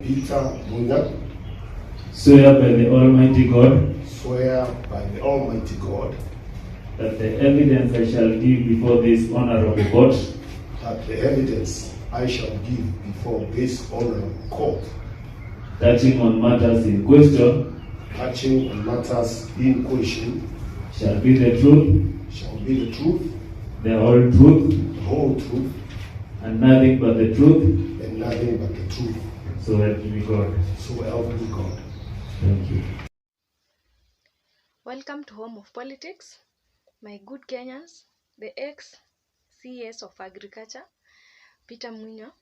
Peter MUNYUA, swear by the Almighty God swear by the Almighty God that the evidence I shall give before this honorable court that the evidence I shall give before this honorable court touching on matters in question shall be the truth, the whole truth, and nothing but the truth. So help me God. Thank you. Welcome to Home of Politics, my good Kenyans. The ex-CS of Agriculture, Peter MUNYUA,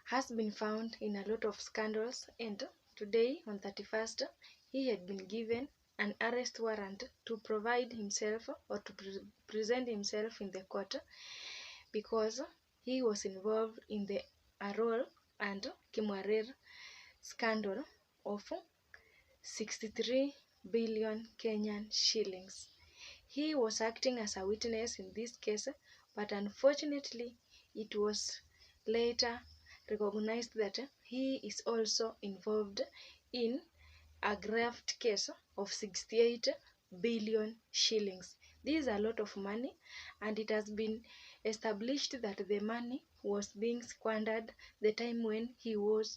has been found in a lot of scandals, and today, on 31st, he had been given an arrest warrant to provide himself or to present himself in the court because he was involved in the ARROR and KIMWARER scandal of 63 billion Kenyan shillings. He was acting as a witness in this case, but unfortunately, it was later recognized that he is also involved in a graft case of 68 billion shillings. This is a lot of money, and it has been established that the money was being squandered the time when he was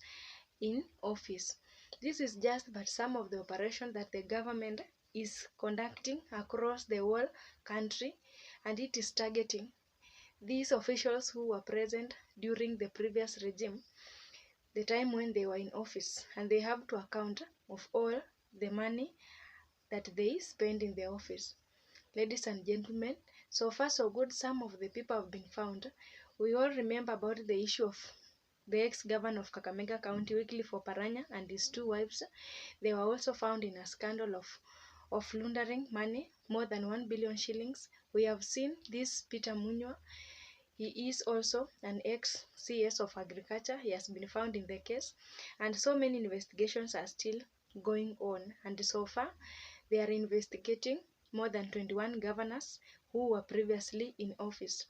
in office. This is just but some of the operations that the government is conducting across the whole country, and it is targeting these officials who were present during the previous regime, the time when they were in office, and they have to account of all the money that they spend in the office. Ladies and gentlemen, so far so good. Some of the people have been found. We all remember about the issue of the ex-governor of Kakamega County, Wycliffe Oparanya, and his two wives. They were also found in a scandal of laundering money, more than 1 billion shillings. We have seen this Peter MUNYUA. He is also an ex-CS of Agriculture. He has been found in the case, and so many investigations are still going on. And so far, they are investigating more than 21 governors who were previously in office.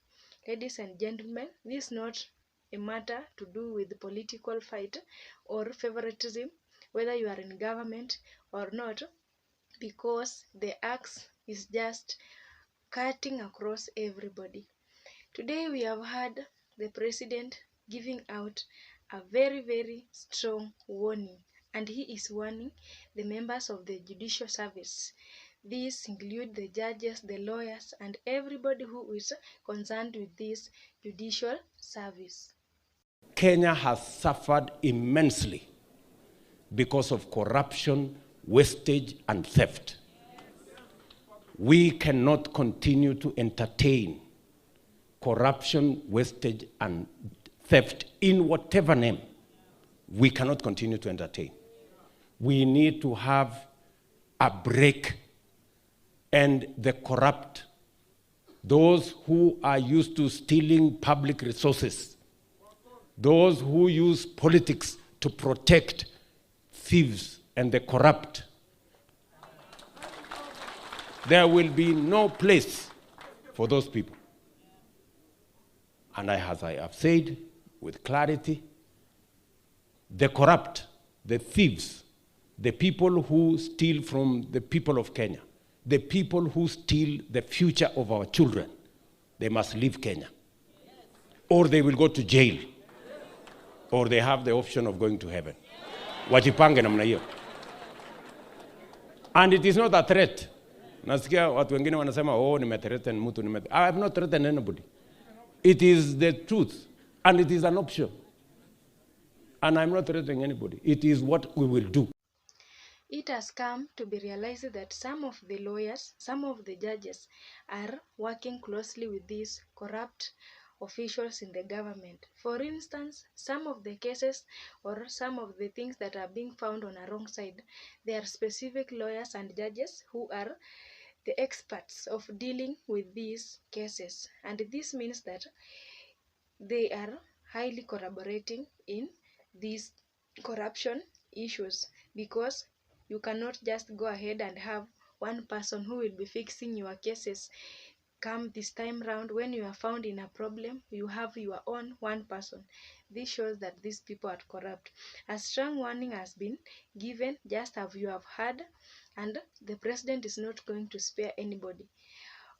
Ladies and gentlemen, this is not a matter to do with the political fight or favoritism, whether you are in government or not, because the axe is just cutting across everybody. Today we have had the president giving out a very, very strong warning, and he is warning the members of the judicial service. These include the judges, the lawyers, and everybody who is concerned with this judicial service. Kenya has suffered immensely because of corruption, wastage, and theft. We cannot continue to entertain corruption, wastage, and theft in whatever name. We cannot continue to entertain. We need to have a break, and the corrupt, those who are used to stealing public resources, those who use politics to protect thieves and the corrupt, there will be no place for those people. And as I have said with clarity, the corrupt, the thieves, the people who steal from the people of Kenya, the people who steal the future of our children, they must leave Kenya. Or they will go to jail. Or they have the option of going to heaven. Wajipange namna hiyo. And it is not a threat. Nasikia watu wengine wanasema, oh, nimethreaten mtu, I have not threatened anybody. It is the truth, and it is an option. And I'm not threatening anybody. It is what we will do. It has come to be realized that some of the lawyers, some of the judges are working closely with these corrupt officials in the government. For instance, some of the cases or some of the things that are being found on a wrong side, there are specific lawyers and judges who are the experts of dealing with these cases. And this means that they are highly collaborating in these corruption issues, because you cannot just go ahead and have one person who will be fixing your cases come this time round, when you are found in a problem, you have your own one person. This shows that these people are corrupt. A strong warning has been given, just as you have heard, and the president is not going to spare anybody.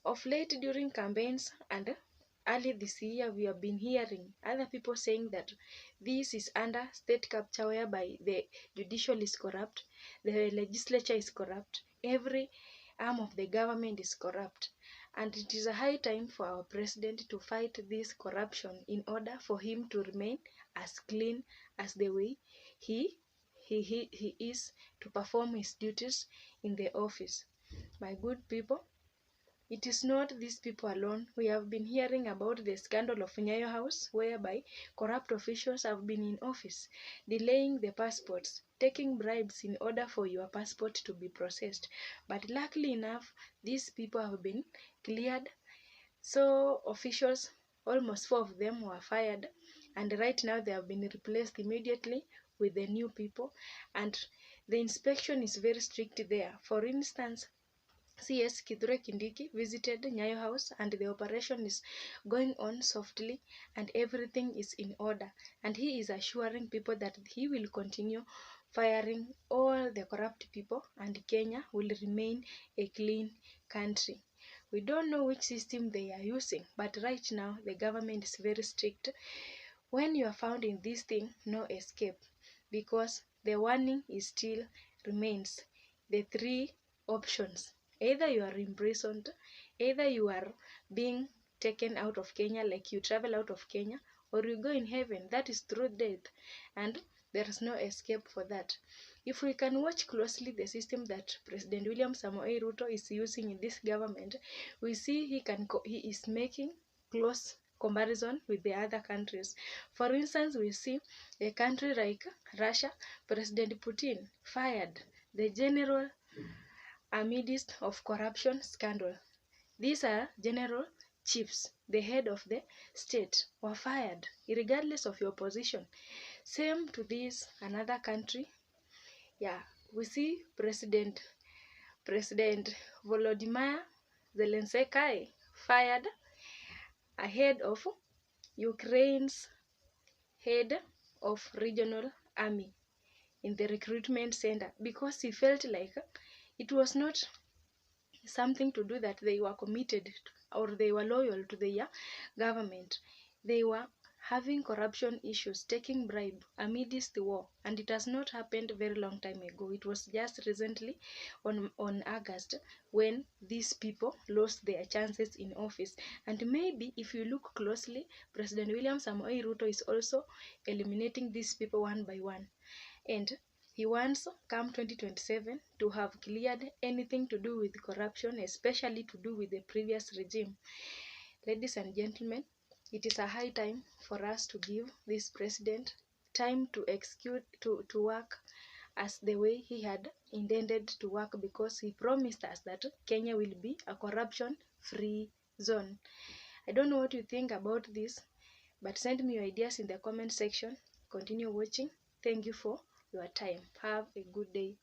Of late, during campaigns and early this year, we have been hearing other people saying that this is under state capture, whereby the judicial is corrupt, the legislature is corrupt, every arm of the government is corrupt. And it is a high time for our president to fight this corruption in order for him to remain as clean as the way he is to perform his duties in the office. My good people, it is not these people alone. We have been hearing about the scandal of Nyayo House, whereby corrupt officials have been in office, delaying the passports, taking bribes in order for your passport to be processed. But luckily enough, these people have been cleared. So officials, almost 4 of them were fired, and right now they have been replaced immediately with the new people, and the inspection is very strict there. For instance, CS Kithure Kindiki visited Nyayo House, and the operation is going on softly and everything is in order. And he is assuring people that he will continue firing all the corrupt people and Kenya will remain a clean country. We don't know which system they are using, but right now the government is very strict. When you are found in this thing, no escape, because the warning is still remains. The 3 options: either you are imprisoned, either you are being taken out of Kenya, like you travel out of Kenya, or you go in heaven, that is through death, and there is no escape for that. If we can watch closely the system that President William Samoei Ruto is using in this government, we see he is making close comparison with the other countries. For instance, we see a country like Russia, President Putin fired the general amidst of corruption scandal. These are general chiefs, the head of the state, were fired regardless of your position. Same to this another country. Yeah, we see President Volodymyr Zelensky fired ahead of Ukraine's head of regional army in the recruitment center, because he felt like it was not something to do that they were committed to, or they were loyal to their government. They were having corruption issues, taking bribe amidst the war, and it has not happened very long time ago. It was just recently on August when these people lost their chances in office. And maybe if you look closely, President William Samoei Ruto is also eliminating these people one by one, and he wants, come 2027, to have cleared anything to do with corruption, especially to do with the previous regime. Ladies and gentlemen, it is a high time for us to give this president time to execute, to work as the way he had intended to work, because he promised us that Kenya will be a corruption-free zone. I don't know what you think about this, but send me your ideas in the comment section. Continue watching. Thank you for your time. Have a good day.